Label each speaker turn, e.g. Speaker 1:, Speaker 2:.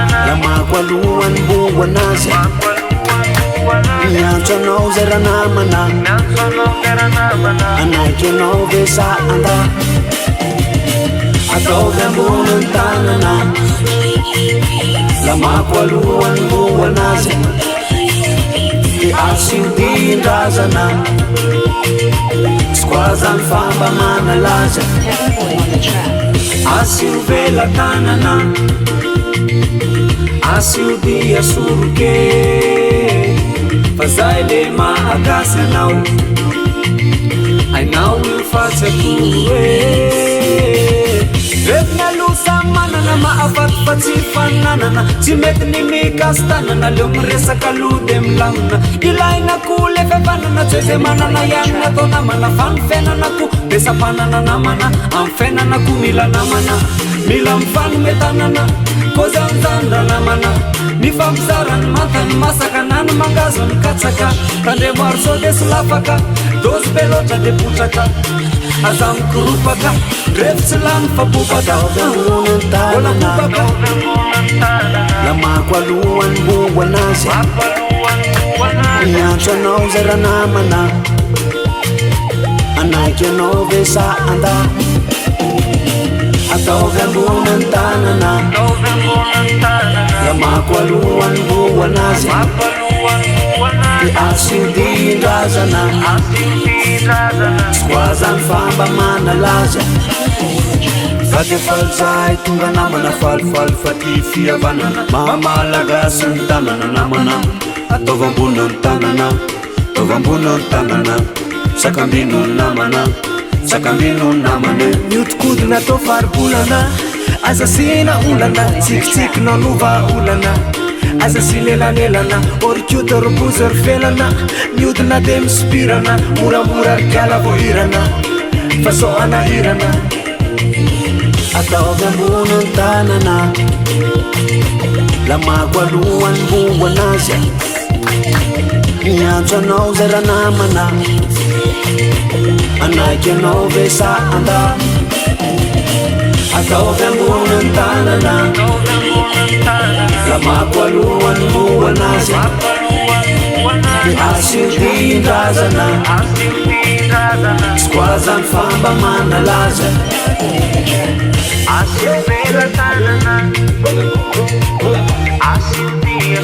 Speaker 1: Lamaqualuan buwanasa Nyancho no zera namana Anake no vesa anda Atoga bunun tanana Lamaqualuan buwanasa Di asiu di razana Squazan famba manalaza Asiu vela tanana Asiu dia suruke Fazai le maagasa now I now will fast a kuwe Vevna lusa manana maafat patifanana Timet ni mikastanana Lumresa kaludem lamna Ilay na kule fevanana Tweze manana yana tona mana Fanfena na ku Besa panana namana Amfena na ku mila namana Mila mfan metanana Koza mzanda namana Nifamzaran matan masakanan Mangazon katsaka Kande marso desulafaka Dos belota de putaka Azam kurupaka Reftsilan fabubaka Ola bubaka Lamaqualuan buwanasi Nyancho no zera namana Anake no vesa anda Atoga bunan tanana Lamaqualuan buwanasi Di asiu di razana Squazan famba manalaza Fate falsai tunga namana falfal fati fiavanana Mamalagasang tanana namana Atogang bunan tanana Togang bunan tanana Sakambinun namana Sakambinun namane
Speaker 2: Nyutkud na to farbulana Asasina ulana Tik no nuva ulana Asasilelanelana Orkyutor buzor felana Nyut na dem spirana Mura kala vo irana Faso ana irana
Speaker 1: Atoga bunan tanana Lamaqualuan buwanasa Nyancho no zera namana Anake no vesa anda Atoga bunan tanana Lamaqualuan buwanasa Di asiu di razana Squazan famba manalaza
Speaker 3: Asiu vela tanana Asiu dia